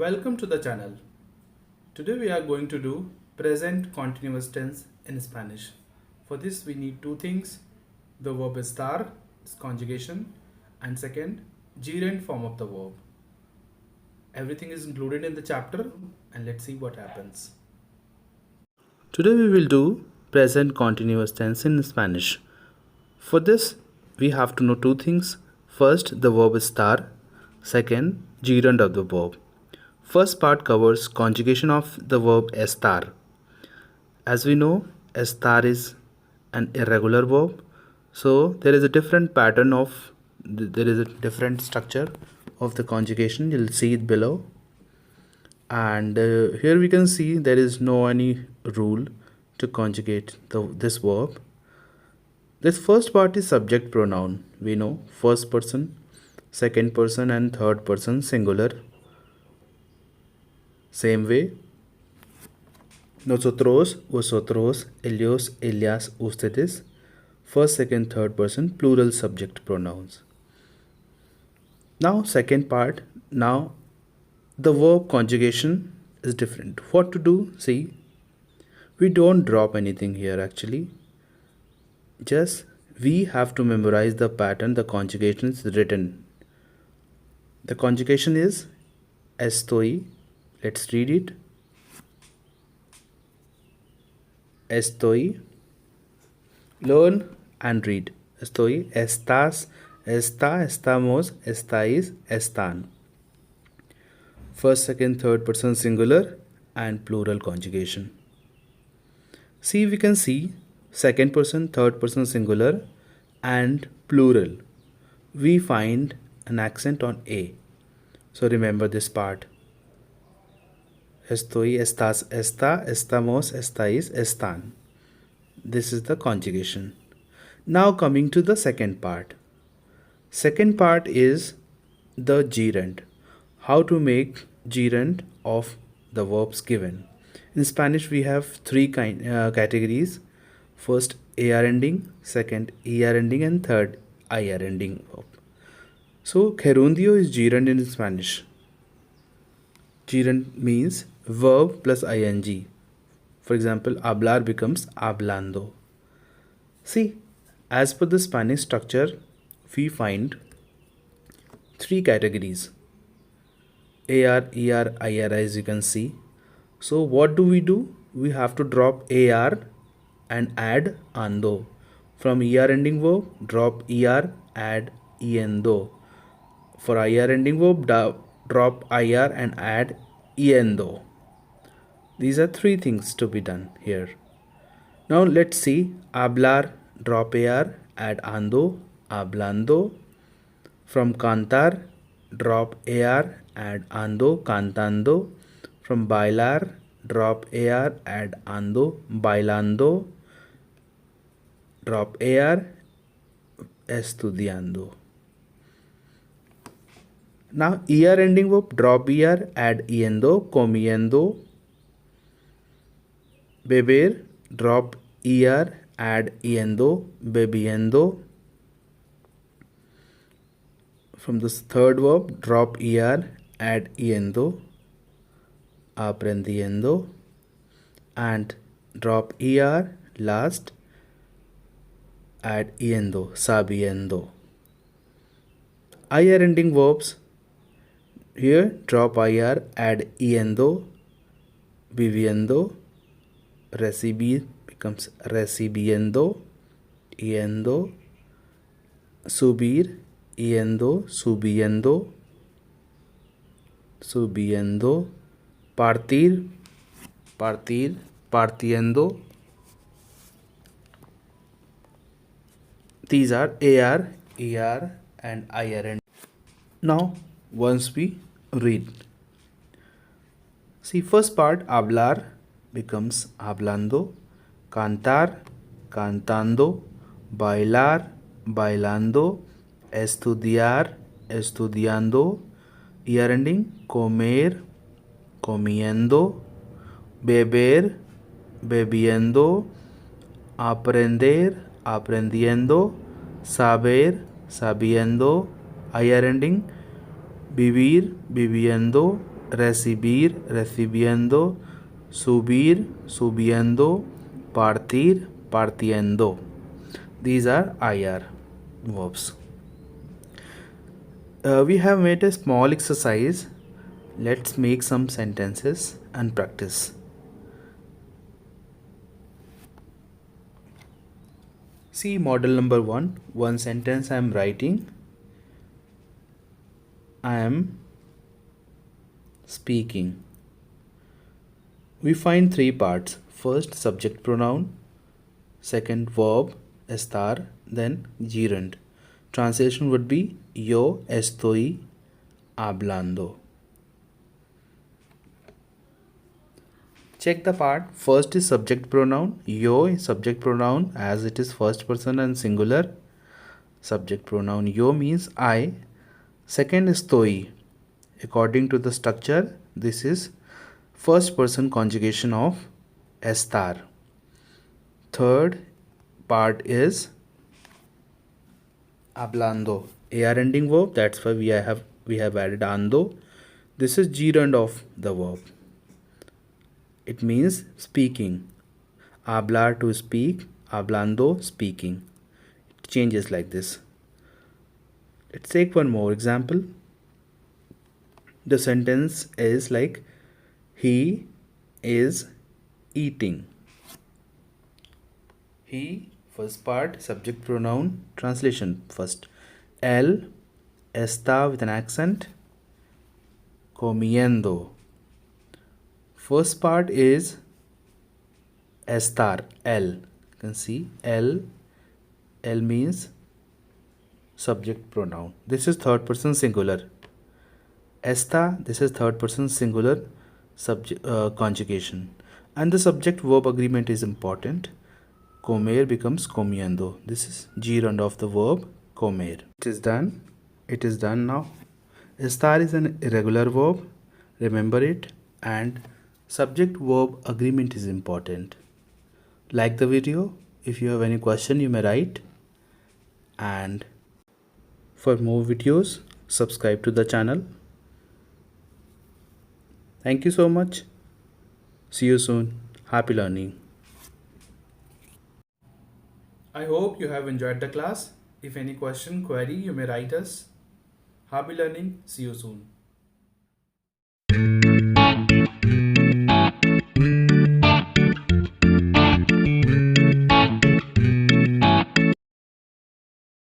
Welcome to the channel. Today we are going to do present continuous tense in Spanish. For this we need two things. The verb estar, its conjugation, and second, gerund form of the verb. Everything is included in the chapter and let's see what happens. Today we will do present continuous tense in Spanish. For this we have to know two things. First, the verb estar. Second, gerund of the verb. First part covers conjugation of the verb estar. As we know, estar is an irregular verb. So there is a different pattern of, there is a different structure of the conjugation. You'll see it below. And here we can see there is no any rule to conjugate this verb. This first part is subject pronoun. We know first person, second person and third person singular. Same way, nosotros, vosotros, ellos, ellas, ustedes, first, second, third person, plural subject pronouns. Now, second part, now the verb conjugation is different. What to do? See, we don't drop anything here actually. Just we have to memorize the pattern the conjugation is written. The conjugation is estoy. Let's read it. Estoy. Learn and read. Estoy, estás, está, estamos, estáis, están. First, second, third person singular and plural conjugation. See, we can see second person, third person singular and plural. We find an accent on A. So remember this part. Estoy, estás, está, estamos, estáis, están. This is the conjugation. Now coming to the second part. Second part is the gerund. How to make gerund of the verbs given. In Spanish we have three categories. First AR ending, second ER ending and third IR ending verb. So gerundio is gerund in Spanish. Gerund means verb plus ing. For example, hablar becomes hablando. See, as per the Spanish structure, we find three categories. AR, ER, IR as you can see. So what do? We have to drop AR and add ando. From ER ending verb, drop ER, add endo. For IR ending verb, drop IR and add endo. These are three things to be done here. Now let's see. Hablar, drop AR, add ando, hablando. From cantar, drop AR, add ando, cantando. From bailar, drop AR, add ando, bailando. Drop AR, estudiando. Now ER ending verb, drop ER, add yendo, comiendo. Beber, drop ER, add yendo, bebiendo. From this third verb, drop ER, add yendo, aprendiendo. And drop ER, last, add yendo, sabiendo. IR ending verbs. Here drop IR, add yendo, viviendo. Recibir becomes recibiendo, yendo. Subir, yendo, subiendo, subiendo. Partir, partir, partiendo. These are AR, ER and IR. Now once we read. See, first part, hablar becomes hablando, cantar, cantando, bailar, bailando, estudiar, estudiando, ER ending, comer, comiendo, beber, bebiendo, aprender, aprendiendo, saber, sabiendo, IR ending, vivir, viviendo, recibir, recibiendo, subir, subiendo, partir, partiendo. These are IR verbs. We have made a small exercise. Let's make some sentences and practice. See model number 1. One sentence I am writing. I am speaking. We find three parts. First, subject pronoun. Second, verb, estar. Then, gerund. Translation would be yo estoy hablando. Check the part. First is subject pronoun. Yo is subject pronoun as it is first person and singular. Subject pronoun yo means I. Second is estoy. According to the structure, this is first person conjugation of estar. Third part is hablando. AR ending verb, that's why we have added ando. This is gerund of the verb. It means speaking. Hablar to speak, hablando speaking. It changes like this. Let's take one more example. The sentence is like he is eating. He, first part, subject pronoun. Translation first. Él está with an accent comiendo. First part is estar, él. You can see él means subject pronoun. This is third person singular. Está, this is third person singular subject conjugation. And the subject verb agreement is important. Comer becomes comiendo. This is gerund of the verb comer. It is done. It is done now. Estar is an irregular verb. Remember it. And subject verb agreement is important. Like the video. If you have any question, you may write. And for more videos, subscribe to the channel. Thank you so much. See you soon. Happy learning. I hope you have enjoyed the class. If any question, query, you may write us. Happy learning. See you soon.